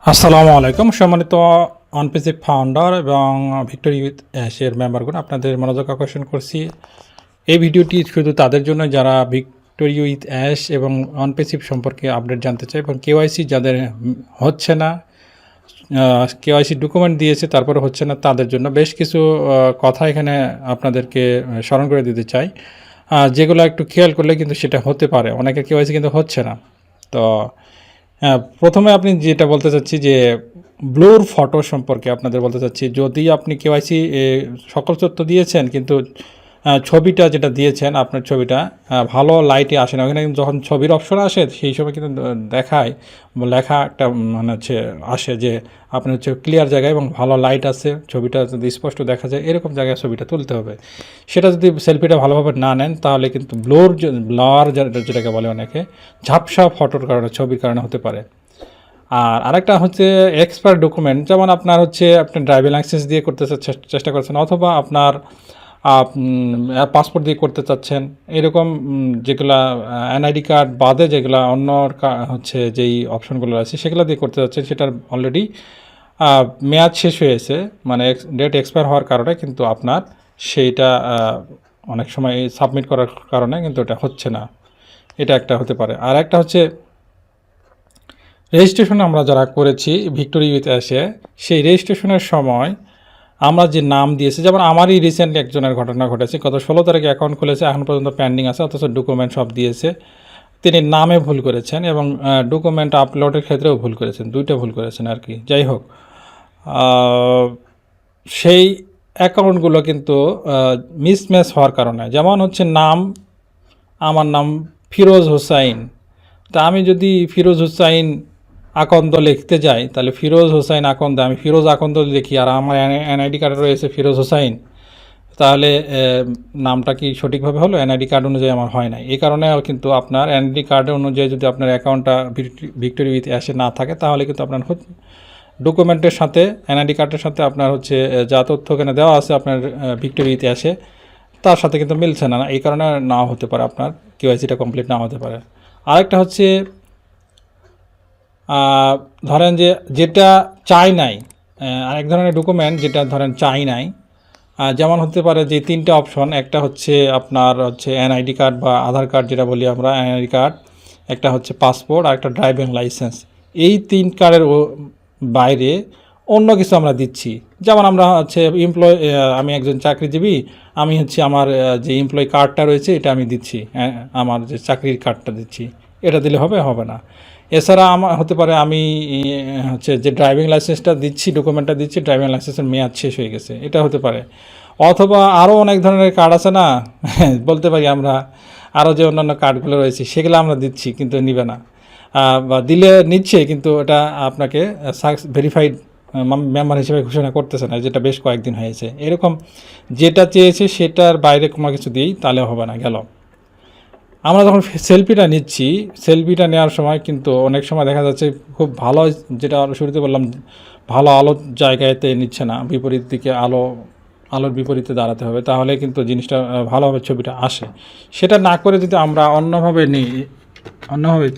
আসসালামু আলাইকুম সম্মানিত অনপেসিভ ফাউন্ডার এবং ভিক্টোরি উইথ অ্যাশের মেম্বারগণ, আপনাদের মনোযোগ আকর্ষণ করছি। এই ভিডিওটি শুধু তাদের জন্য যারা ভিক্টোরি উইথ অ্যাশ এবং অনপেসিভ সম্পর্কে আপডেট জানতে চায় এবং কেওয়াইসি যাদের হচ্ছে না, কেওয়াইসি ডকুমেন্ট দিয়েছে তারপরে হচ্ছে না, তাদের জন্য বেশ কিছু কথা এখানে আপনাদেরকে স্মরণ করে দিতে চাই, যেগুলো একটু খেয়াল করলে কিন্তু সেটা হতে পারে। অনেকের কেওয়াইসি কিন্তু হচ্ছে না। তো প্রথমে আপনি যেটা বলতে চাচ্ছি যে ব্লুর ফটো সম্পর্কে আপনাদের বলতে চাচ্ছি। যদি আপনি কেওয়াইসি সকল তথ্য দিয়েছেন কিন্তু ছবিটা যেটা দিয়েছেন আপনার ছবিটা ভালো লাইটে আসে না, ওখানে যখন ছবির অপশন আসে সেই সময় কিন্তু দেখায় লেখা একটা মানে হচ্ছে আসে যে আপনার হচ্ছে ক্লিয়ার জায়গায় এবং ভালো লাইট আছে, ছবিটা যদি স্পষ্ট দেখা যায় এরকম জায়গায় ছবিটা তুলতে হবে। সেটা যদি সেলফিটা ভালোভাবে না নেন তাহলে কিন্তু ব্লার যেটাকে বলে অনেকে, ঝাপসা ফটোর কারণে, ছবির কারণে হতে পারে। আর আরেকটা হচ্ছে এক্সপায়ার ডকুমেন্ট, যেমন আপনার হচ্ছে আপনি ড্রাইভিং লাইসেন্স দিয়ে করতে চেষ্টা করছেন অথবা আপনার পাসপোর্ট দিয়ে করতে চাচ্ছেন, এরকম যেগুলা এনআইডি কার্ড বাদে যেগুলা অন্য হচ্ছে যেই অপশনগুলো আছে সেগুলো দিয়ে করতে চাচ্ছেন, সেটার অলরেডি মেয়াদ শেষ হয়েছে, মানে ডেট এক্সপায়ার হওয়ার কারণে কিন্তু আপনার সেইটা অনেক সময় সাবমিট করার কারণে কিন্তু এটা হচ্ছে না। এটা একটা হতে পারে। আর একটা হচ্ছে রেজিস্ট্রেশন আমরা যারা করেছি ভিক্টোরি উইথ অ্যাশে, সেই রেজিস্ট্রেশনের সময় আমরা যে নাম দিয়েছি, যেমন আমারই রিসেন্টলি একজনের ঘটনা ঘটেছে, গত 16 তারিখে অ্যাকাউন্ট খুলেছে, এখন পর্যন্ত পেন্ডিং আছে, অথচ ডকুমেন্ট সব দিয়েছে। তিনি নামে ভুল করেছেন এবং ডকুমেন্ট আপলোডের ক্ষেত্রেও ভুল করেছেন, দুইটা ভুল করেছেন আর কি। যাই হোক, সেই অ্যাকাউন্টগুলো কিন্তু মিসম্যাচ হওয়ার কারণে, যেমন হচ্ছে নাম, আমার নাম ফিরোজ হোসাইন, তা আমি যদি ফিরোজ হোসাইন আকন্দ লিখতে যাই তাহলে ফিরোজ হোসাইন আকন্দ, আমি ফিরোজ আকন্দ লিখি আর আমার এনআইডি কার্ডে রয়েছে ফিরোজ হোসাইন, তাহলে নামটা কি সঠিকভাবে হলো? এনআইডি কার্ড অনুযায়ী আমার হয় না। এই কারণে কিন্তু আপনার এনআইডি কার্ড অনুযায়ী যদি আপনার অ্যাকাউন্টটা ভিক্টোরি উইথ অ্যাশে না থাকে তাহলে কিন্তু আপনার ডকুমেন্টের সাথে, এনআইডি কার্ডের সাথে আপনার হচ্ছে যা তথ্য এখানে দেওয়া আছে আপনার ভিক্টোরি উইথ অ্যাশে তার সাথে কিন্তু মিলছে না। এই কারণে নাও হতে পারে, আপনার কেওয়াইসিটা কমপ্লিট নাও হতে পারে। আরেকটা হচ্ছে ধরেন যে যেটা চাই নাই, আরেক ধরনের ডকুমেন্ট যেটা ধরেন চাই নাই, যেমন হতে পারে যে তিনটা অপশন, একটা হচ্ছে আপনার হচ্ছে এনআইডি কার্ড বা আধার কার্ড যেটা বলি আমরা, এনআইডি কার্ড, একটা হচ্ছে পাসপোর্ট আর একটা ড্রাইভিং লাইসেন্স। এই তিন কার্ডের বাইরে অন্য কিছু আমরা দিচ্ছি। যেমন আমরা হচ্ছে আমি একজন চাকরিজীবী, আমি হচ্ছে আমার যে এমপ্লয়ি কার্ডটা রয়েছে এটা আমি দিচ্ছি, আমার যে চাকরির কার্ডটা দিচ্ছি, এটা দিলে হবে না। এছাড়া আমার হতে পারে আমি হচ্ছে যে ড্রাইভিং লাইসেন্সটা দিচ্ছি, ডকুমেন্টটা দিচ্ছি, ড্রাইভিং লাইসেন্সের মেয়াদ শেষ হয়ে গেছে, এটা হতে পারে। অথবা আরও অনেক ধরনের কার্ড আছে না, বলতে পারি আমরা আরও যে অন্যান্য কার্ডগুলো রয়েছে সেগুলো আমরা দিচ্ছি কিন্তু নিবে না, বা দিলে নিচ্ছে কিন্তু এটা আপনাকে ভেরিফাইড মেম্বার হিসেবে ঘোষণা করতেছে না, যেটা বেশ কয়েকদিন হয়েছে। এরকম যেটা চেয়েছে সেটার বাইরে কোনো কিছু দিই তাহলে হবে না। গেল আমরা যখন সেলফিটা নিচ্ছি, সেলফিটা নেওয়ার সময় কিন্তু অনেক সময় দেখা যাচ্ছে খুব ভালো, যেটা শুরুতে বললাম, ভালো আলোর জায়গাতে নিচ্ছে না, বিপরীত দিকে আলোর বিপরীতে দাঁড়াতে হবে, তাহলে কিন্তু জিনিসটা ভালোভাবে ছবিটা আসে। সেটা না করে যদি আমরা অন্যভাবে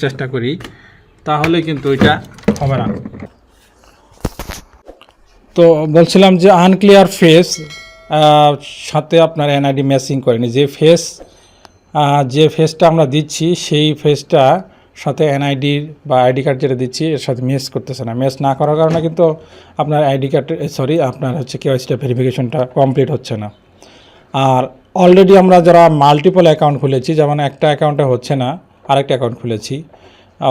চেষ্টা করি তাহলে কিন্তু এটা হবে না। তো বলছিলাম যে আনক্লিয়ার ফেস সাথে আপনার এনআইডি ম্যাচিং করেনি, যে ফেসটা আমরা দিচ্ছি সেই ফেসটা সাথে এনআইডির বা আইডি কার্ড যেটা দিচ্ছি এর সাথে ম্যাচ করতেছে না। ম্যাচ না করার কারণে কিন্তু আপনার আইডি কার্ড আপনার হচ্ছে কেওয়াইসিটা ভেরিফিকেশনটা কমপ্লিট হচ্ছে না। আর অলরেডি আমরা যারা মাল্টিপল অ্যাকাউন্ট খুলেছি, যেমন একটা অ্যাকাউন্টে হচ্ছে না আরেকটা অ্যাকাউন্ট খুলেছি,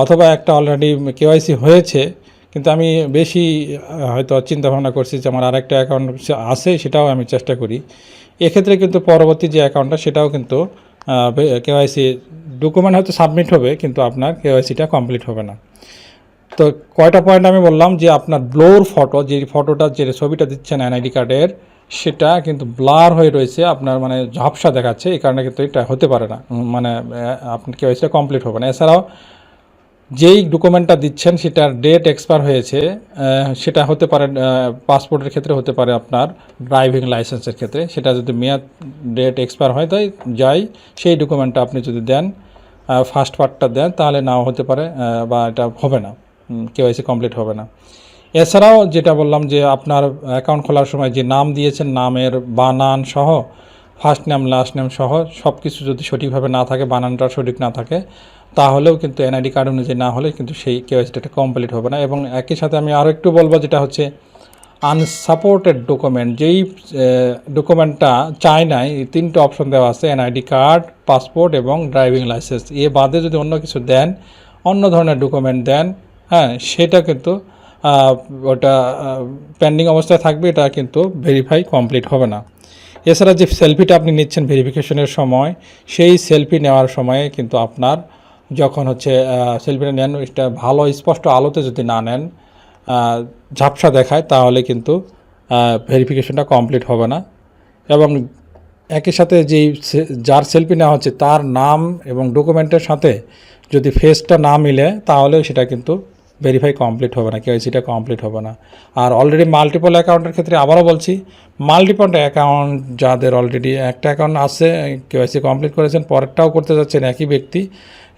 অথবা একটা অলরেডি কেওয়াইসি হয়েছে কিন্তু আমি বেশি হয়তো চিন্তাভাবনা করছি যে আমার আরেকটা অ্যাকাউন্ট আছে, সেটাও আমি চেষ্টা করি। এক্ষেত্রে কিন্তু পরবর্তী যে অ্যাকাউন্টটা সেটাও কিন্তু কেওয়াইসি ডকুমেন্ট হয়তো সাবমিট হবে কিন্তু আপনার কেওয়াইসিটা কমপ্লিট হবে না। তো কয়টা পয়েন্ট আমি বললাম যে আপনার ব্লোর ফটো, যে ফটোটা যে ছবিটা দিচ্ছেন এনআইডি কার্ডের, সেটা কিন্তু ব্লার হয়ে রয়েছে, আপনার মানে ঝাপসা দেখাচ্ছে, এই কারণে কিন্তু এটা হতে পারে না, মানে আপনার কেওয়াইসিটা কমপ্লিট হবে না। এছাড়াও যেই ডকুমেন্টটা দিচ্ছেন সেটার ডেট এক্সপায়ার হয়েছে, সেটা হতে পারে পাসপোর্টের ক্ষেত্রে, হতে পারে আপনার ড্রাইভিং লাইসেন্সের ক্ষেত্রে, সেটা যদি মেয়াদ ডেট এক্সপায়ার হয় যাই সেই ডকুমেন্টটা আপনি যদি দেন, ফার্স্ট পার্টটা দেন, তাহলে নাও হতে পারে বা এটা হবে না, কেওয়াইসি কমপ্লিট হবে না। এছাড়াও যেটা বললাম যে আপনার অ্যাকাউন্ট খোলার সময় যে নাম দিয়েছেন, নামের বানান সহ, ফার্স্ট নেম লাস্ট নেম সহ সব কিছু যদি সঠিকভাবে না থাকে, বানানটা সঠিক না থাকে, তাহলেও কিন্তু এনআইডি কার্ড অনুযায়ী না হলে কিন্তু সেই কেওয়াইসিটা কমপ্লিট হবে না। এবং একই সাথে আমি আরও একটু বলবো, যেটা হচ্ছে আনসাপোর্টেড ডকুমেন্ট, যেই ডকুমেন্টটা চায় নাই, এই 3টে অপশন দেওয়া আছে, এনআইডি কার্ড, পাসপোর্ট এবং ড্রাইভিং লাইসেন্স, এ বাদে যদি অন্য কিছু দেন, অন্য ধরনের ডকুমেন্ট দেন, হ্যাঁ, সেটা কিন্তু ওটা পেন্ডিং অবস্থায় থাকবে, এটা কিন্তু ভেরিফাই কমপ্লিট হবে না। এছাড়া যে সেলফিটা আপনি নিচ্ছেন ভেরিফিকেশনের সময়, সেই সেলফি নেওয়ার সময়ে কিন্তু আপনার যখন হচ্ছে সেলফিটা নেন, এটা ভালো স্পষ্ট আলোতে যদি না নেন, ঝাপসা দেখায়, তাহলে কিন্তু ভেরিফিকেশনটা কমপ্লিট হবে না। এবং একই সাথে যেই যার সেলফি নেওয়া হচ্ছে তার নাম এবং ডকুমেন্টের সাথে যদি ফেসটা না মিলে, তাহলে সেটা কিন্তু ভেরিফাই কমপ্লিট হবে না, কেওয়াইসিটা কমপ্লিট হবে না। আর অলরেডি মাল্টিপল অ্যাকাউন্টের ক্ষেত্রে আবারও বলছি, মাল্টিপল অ্যাকাউন্ট যাদের অলরেডি একটা অ্যাকাউন্ট আছে, কেওয়াইসি কমপ্লিট করেছেন, পরেরটাও করতে যাচ্ছেন একই ব্যক্তি,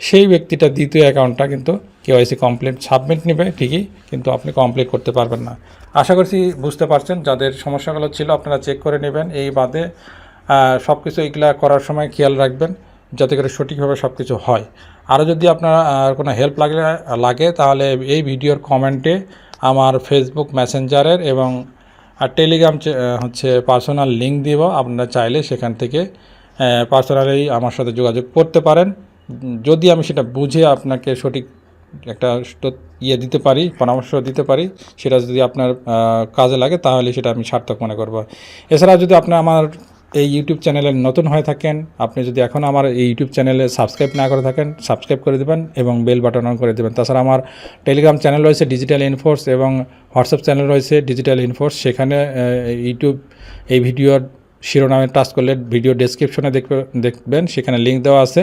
সেই ব্যক্তিটা দ্বিতীয় অ্যাকাউন্টটা কিন্তু কেওয়াইসি কমপ্লিট সাবমিট নেবে ঠিকই, কিন্তু আপনি কমপ্লিট করতে পারবেন না। আশা করছি বুঝতে পারছেন। যাদের সমস্যাগুলো ছিল আপনারা চেক করে নেবেন। এই বাদে সব কিছু এগুলা করার সময় খেয়াল রাখবেন যাতে করে সঠিকভাবে সব কিছু হয়। আরও যদি আপনার কোনো হেল্প লাগে তাহলে এই ভিডিওর কমেন্টে আমার ফেসবুক মেসেঞ্জারের এবং টেলিগ্রাম হচ্ছে পার্সোনাল লিঙ্ক দিব, আপনারা চাইলে সেখান থেকে পার্সোনালি আমার সাথে যোগাযোগ করতে পারেন। যদি আমি সেটা বুঝে আপনাকে সঠিক একটা দিতে পারি, পরামর্শ দিতে পারি, সেটা যদি আপনার কাজে লাগে, তাহলে সেটা আমি সার্থক মনে করব। এছাড়া যদি আপনি আমার এই ইউটিউব চ্যানেলে নতুন হয়ে থাকেন, আপনি যদি এখন আমার এই ইউটিউব চ্যানেলে সাবস্ক্রাইব না করে থাকেন, সাবস্ক্রাইব করে দেবেন এবং বেল বাটন অন করে দেবেন। তাছাড়া আমার টেলিগ্রাম চ্যানেল রয়েছে ডিজিটাল ইনফোর্স, এবং হোয়াটসঅ্যাপ চ্যানেল রয়েছে ডিজিটাল ইনফোর্স। সেখানে ইউটিউব এই ভিডিওর শিরোনামে টাচ করলে ভিডিও ডেসক্রিপশনে দেখবেন, সেখানে লিঙ্ক দেওয়া আছে,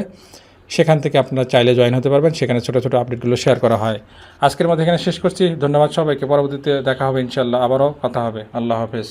সেখান থেকে আপনারা চাইলে জয়েন হতে পারবেন। সেখানে ছোটো ছোটো আপডেটগুলো শেয়ার করা হয়। আজকের মধ্যে এখানে শেষ করছি। ধন্যবাদ সবাইকে। পরবর্তীতে দেখা হবে ইনশাল্লাহ, আবারও কথা হবে। আল্লাহ হাফেজ।